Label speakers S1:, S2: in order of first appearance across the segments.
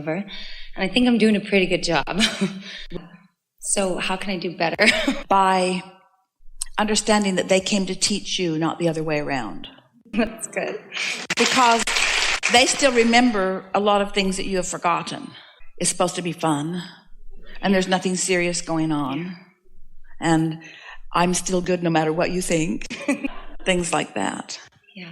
S1: over. And I think I'm doing a pretty good job. So how can I do better?
S2: By understanding that they came to teach you, not the other way around.
S1: That's good.
S2: Because they still remember a lot of things that you have forgotten. It's supposed to be fun, and there's nothing serious going on. And I'm still good no matter what you think. Things like that.
S1: Yeah.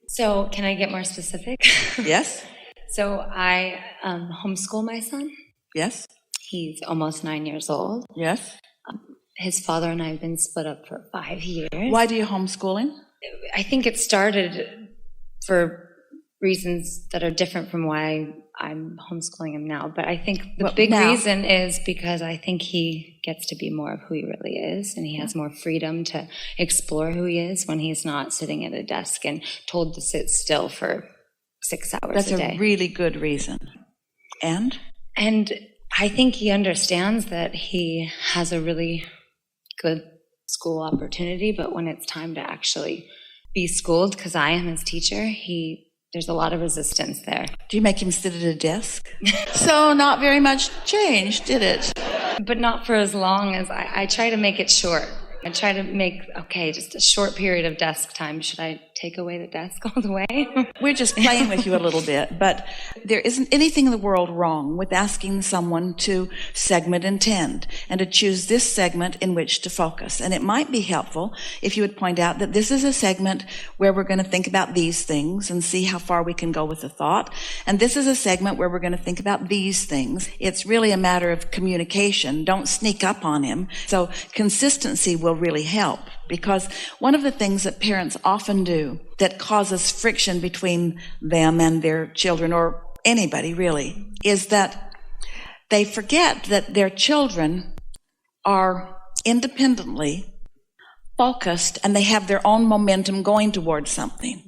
S1: So can I get more specific?
S2: Yes.
S1: So I homeschool my son.
S2: Yes.
S1: He's almost 9 years old.
S2: Yes.
S1: His father and I have been split up for 5 years.
S2: Why do you homeschool him?
S1: I think it started for reasons that are different from why I'm homeschooling him now. But I think the big reason is because I think he gets to be more of who he really is, and he has more freedom to explore who he is when he's not sitting at a desk and told to sit still for 6 hours a day.
S2: That's a really good reason. And
S1: I think he understands that he has a really good school opportunity, but when it's time to actually be schooled, because I am his teacher, there's a lot of resistance there.
S2: Do you make him sit at a desk? So not very much change, did it?
S1: But not for as long as I try to make it short. I try to make, just a short period of desk time. Should I take away the desk all the way?
S2: We're just playing with you a little bit, but there isn't anything in the world wrong with asking someone to segment intend and to choose this segment in which to focus. And it might be helpful if you would point out that this is a segment where we're going to think about these things and see how far we can go with the thought. And this is a segment where we're going to think about these things. It's really a matter of communication. Don't sneak up on him. So consistency will really help, because one of the things that parents often do that causes friction between them and their children, or anybody really, is that they forget that their children are independently focused and they have their own momentum going towards something.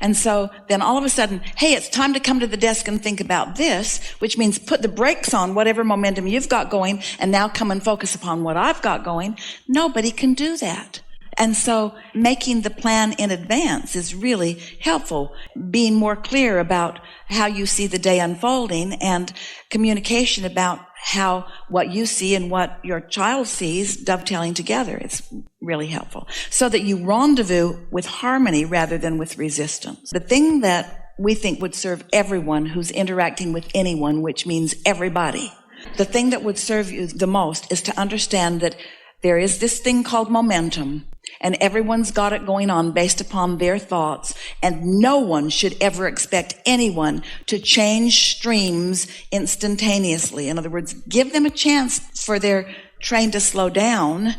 S2: And so then all of a sudden, hey, it's time to come to the desk and think about this, which means put the brakes on whatever momentum you've got going and now come and focus upon what I've got going. Nobody can do that. And so making the plan in advance is really helpful. Being more clear about how you see the day unfolding, and communication about how what you see and what your child sees dovetailing together. It's really helpful. So that you rendezvous with harmony rather than with resistance. The thing that we think would serve everyone who's interacting with anyone, which means everybody, the thing that would serve you the most is to understand that there is this thing called momentum, and everyone's got it going on based upon their thoughts, and no one should ever expect anyone to change streams instantaneously. In other words, give them a chance for their train to slow down,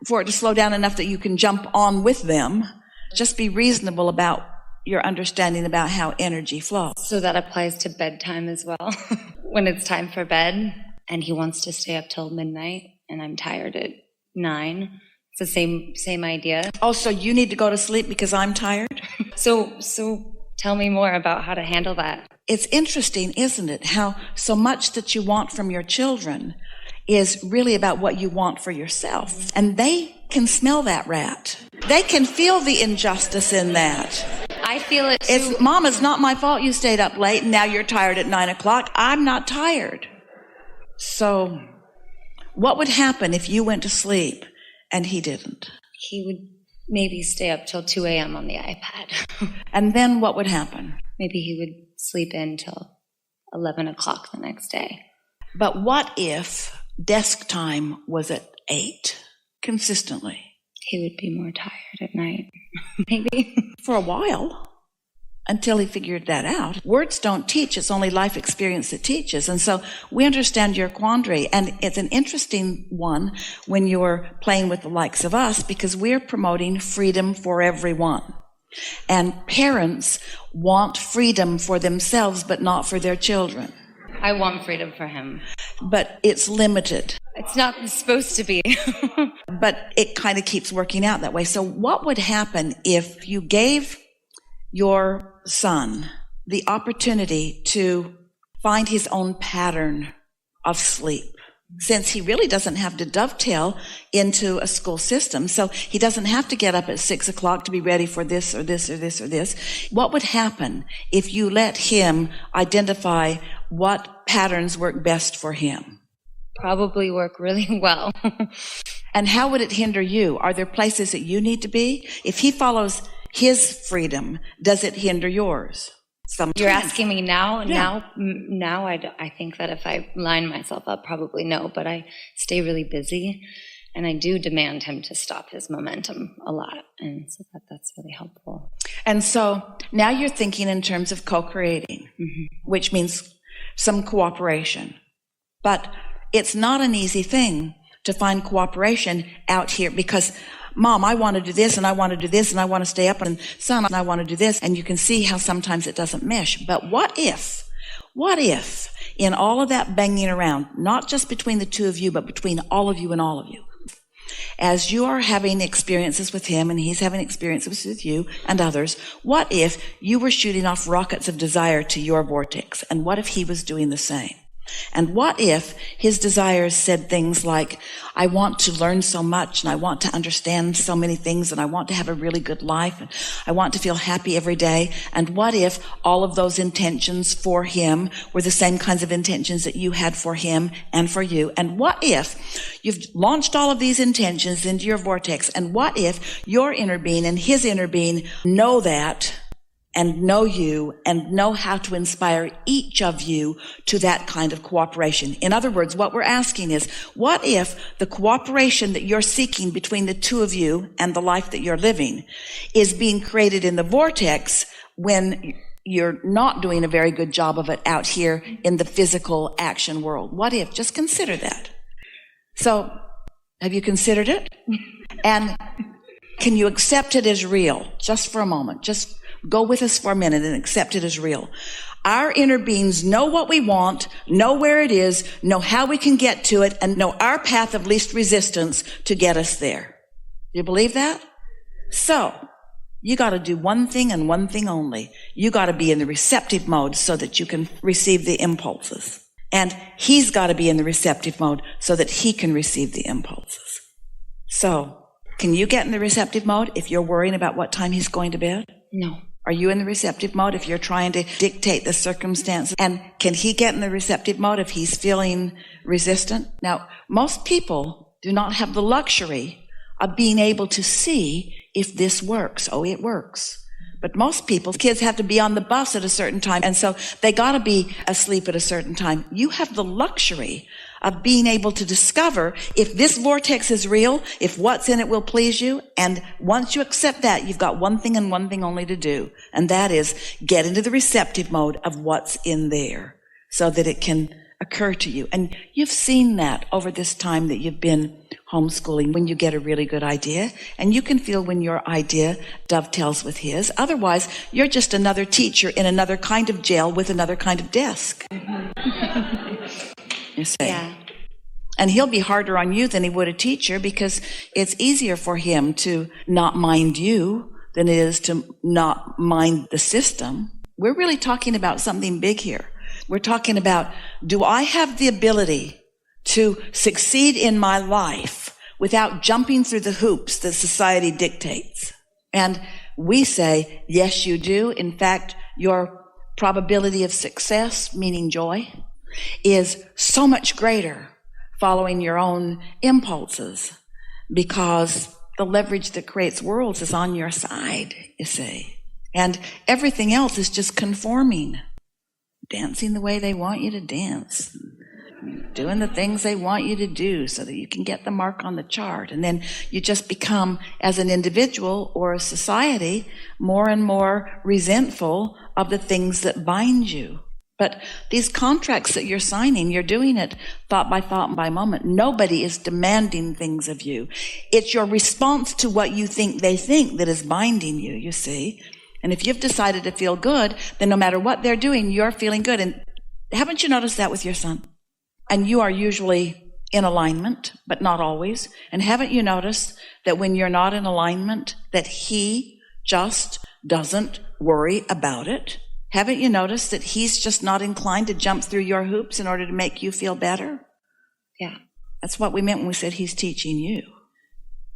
S2: for it to slow down enough that you can jump on with them. Just be reasonable about your understanding about how energy flows.
S1: So that applies to bedtime as well. When it's time for bed and he wants to stay up till midnight and I'm tired at 9, it's the same idea.
S2: Oh, so you need to go to sleep because I'm tired?
S1: So tell me more about how to handle that.
S2: It's interesting, isn't it, how so much that you want from your children is really about what you want for yourself. And they can smell that rat. They can feel the injustice in that.
S1: I feel it too.
S2: Mom, it's not my fault you stayed up late and now you're tired at 9 o'clock. I'm not tired. So what would happen if you went to sleep and he didn't?
S1: He would maybe stay up till 2 a.m. on the iPad.
S2: And then what would happen?
S1: Maybe he would sleep in till 11 o'clock the next day.
S2: But what if desk time was at 8 consistently?
S1: He would be more tired at night, maybe.
S2: For a while, until he figured that out. Words don't teach, it's only life experience that teaches. And so we understand your quandary, and it's an interesting one when you're playing with the likes of us, because we're promoting freedom for everyone. And parents want freedom for themselves, but not for their children.
S1: I want freedom for him.
S2: But it's limited.
S1: It's not supposed to be.
S2: But it kind of keeps working out that way. So what would happen if you gave your son the opportunity to find his own pattern of sleep? Since he really doesn't have to dovetail into a school system, so he doesn't have to get up at 6 o'clock to be ready for this or this or this or this. What would happen if you let him identify what patterns work best for him?
S1: Probably work really well.
S2: And how would it hinder you? Are there places that you need to be? If he follows his freedom, does it hinder yours? Sometimes.
S1: You're asking me now?
S2: Yeah.
S1: Now I think that if I line myself up, probably no, but I stay really busy, and I do demand him to stop his momentum a lot, and so that's really helpful.
S2: And so now you're thinking in terms of co-creating, which means some cooperation. But it's not an easy thing to find cooperation out here because, Mom, I want to do this, and I want to do this, and I want to stay up, and Son, and I want to do this, and you can see how sometimes it doesn't mesh. But what if in all of that banging around, not just between the two of you, but between all of you and all of you, as you are having experiences with him and he's having experiences with you and others, what if you were shooting off rockets of desire to your vortex? And what if he was doing the same? And what if his desires said things like, I want to learn so much, and I want to understand so many things, and I want to have a really good life, and I want to feel happy every day? And what if all of those intentions for him were the same kinds of intentions that you had for him and for you? And what if you've launched all of these intentions into your vortex, and what if your inner being and his inner being know that, and know you, and know how to inspire each of you to that kind of cooperation? In other words, what we're asking is, what if the cooperation that you're seeking between the two of you and the life that you're living is being created in the vortex when you're not doing a very good job of it out here in the physical action world? What if? Just consider that. So, have you considered it? And can you accept it as real? Just for a moment. Just go with us for a minute and accept it as real. Our inner beings know what we want, know where it is, know how we can get to it, and know our path of least resistance to get us there. Do you believe that? So, you got to do one thing and one thing only. You got to be in the receptive mode so that you can receive the impulses. And he's got to be in the receptive mode so that he can receive the impulses. So, can you get in the receptive mode if you're worrying about what time he's going to bed?
S1: No.
S2: Are you in the receptive mode if you're trying to dictate the circumstances? And can he get in the receptive mode if he's feeling resistant? Now, most people do not have the luxury of being able to see if this works. Oh, it works. But most people, kids have to be on the bus at a certain time, and so they got to be asleep at a certain time. You have the luxury of being able to discover if this vortex is real, if what's in it will please you. And once you accept that, you've got one thing and one thing only to do, and that is get into the receptive mode of what's in there so that it can occur to you. And you've seen that over this time that you've been homeschooling, when you get a really good idea, and you can feel when your idea dovetails with his. Otherwise, you're just another teacher in another kind of jail with another kind of desk. You see?
S1: Yeah.
S2: And he'll be harder on you than he would a teacher, because it's easier for him to not mind you than it is to not mind the system. We're really talking about something big here. We're talking about, do I have the ability to succeed in my life without jumping through the hoops that society dictates? And we say, yes, you do. In fact, your probability of success, meaning joy, is so much greater following your own impulses, because the leverage that creates worlds is on your side, you see. And everything else is just conforming, dancing the way they want you to dance, doing the things they want you to do so that you can get the mark on the chart. And then you just become, as an individual or a society, more and more resentful of the things that bind you. But these contracts that you're signing, you're doing it thought and by moment. Nobody is demanding things of you. It's your response to what you think they think that is binding you, you see. And if you've decided to feel good, then no matter what they're doing, you're feeling good. And haven't you noticed that with your son? And you are usually in alignment, but not always. And haven't you noticed that when you're not in alignment, that he just doesn't worry about it? Haven't you noticed that he's just not inclined to jump through your hoops in order to make you feel better?
S1: Yeah.
S2: That's what we meant when we said he's teaching you.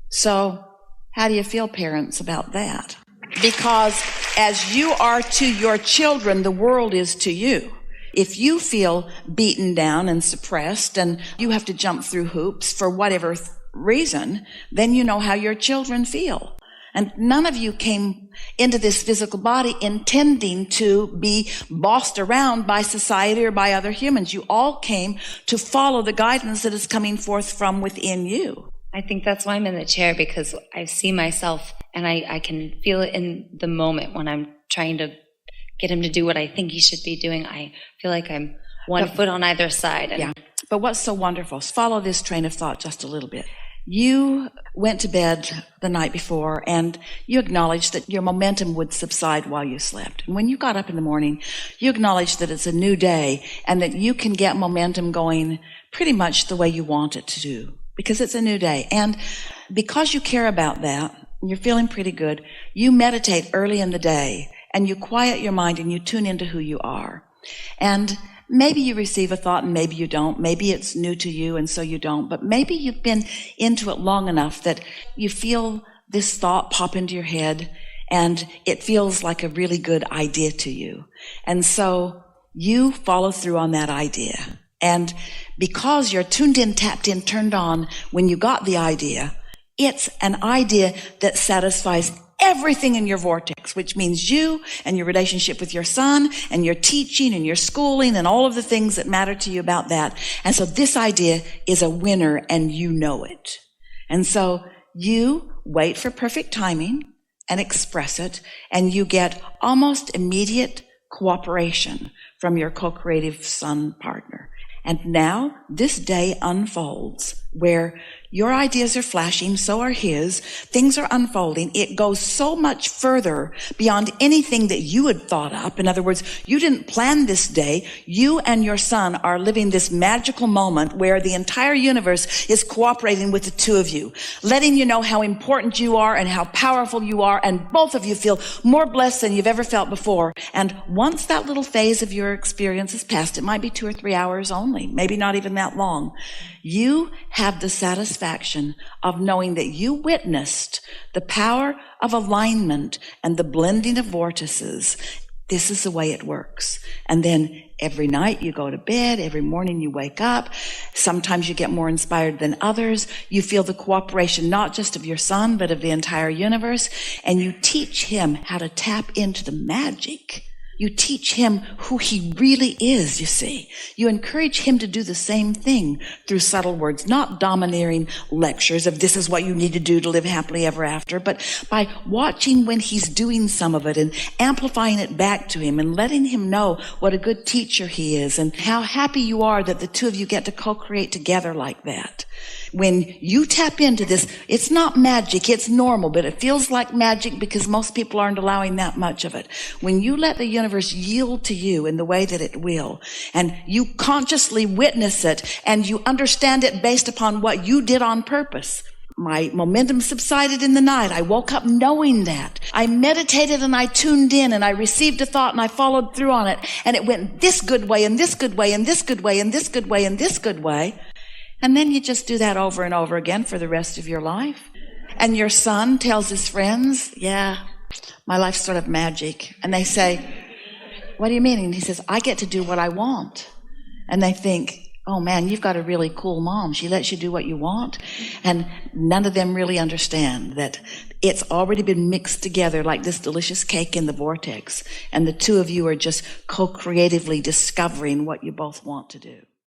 S2: So how do you feel, parents, about that? Because as you are to your children, the world is to you. If you feel beaten down and suppressed and you have to jump through hoops for whatever reason, then you know how your children feel. And none of you came into this physical body intending to be bossed around by society or by other humans. You all came to follow the guidance that is coming forth from within you.
S1: I think that's why I'm in the chair, because I see myself and I can feel it in the moment when I'm trying to get him to do what I think he should be doing. I feel like I'm one foot on either side.
S2: Yeah. But what's so wonderful is follow this train of thought just a little bit. You went to bed the night before and you acknowledged that your momentum would subside while you slept. And when you got up in the morning, you acknowledged that it's a new day and that you can get momentum going pretty much the way you want it to do, because it's a new day. And because you care about that, you're feeling pretty good, you meditate early in the day and you quiet your mind and you tune into who you are. And maybe you receive a thought and maybe you don't. Maybe it's new to you and so you don't. But maybe you've been into it long enough that you feel this thought pop into your head and it feels like a really good idea to you. And so you follow through on that idea. And because you're tuned in, tapped in, turned on when you got the idea, it's an idea that satisfies everything in your vortex, which means you and your relationship with your son and your teaching and your schooling and all of the things that matter to you about that. And so this idea is a winner and you know it. And so you wait for perfect timing and express it, and you get almost immediate cooperation from your co-creative son partner. And now this day unfolds where your ideas are flashing, so are his. Things are unfolding. It goes so much further beyond anything that you had thought up. In other words, you didn't plan this day. You and your son are living this magical moment where the entire universe is cooperating with the two of you, letting you know how important you are and how powerful you are. And both of you feel more blessed than you've ever felt before. And once that little phase of your experience is past, it might be 2 or 3 hours only, maybe not even that long. You have the satisfaction of knowing that you witnessed the power of alignment and the blending of vortices. This is the way it works. And then every night you go to bed, every morning you wake up. Sometimes you get more inspired than others. You feel the cooperation not just of your son, but of the entire universe. And you teach him how to tap into the magic. You teach him who he really is, you see. You encourage him to do the same thing through subtle words, not domineering lectures of this is what you need to do to live happily ever after, but by watching when he's doing some of it and amplifying it back to him and letting him know what a good teacher he is and how happy you are that the two of you get to co-create together like that. When you tap into this, it's not magic, it's normal, but it feels like magic because most people aren't allowing that much of it. When you let the universe yield to you in the way that it will, and you consciously witness it, and you understand it based upon what you did on purpose. My momentum subsided in the night. I woke up knowing that. I meditated and I tuned in and I received a thought and I followed through on it. And it went this good way and this good way and this good way and this good way and this good way. And then you just do that over and over again for the rest of your life. And your son tells his friends, yeah, my life's sort of magic. And they say, what do you mean? And he says, I get to do what I want. And they think, oh man, you've got a really cool mom. She lets you do what you want. And none of them really understand that it's already been mixed together like this delicious cake in the vortex. And the two of you are just co-creatively discovering what you both want to do.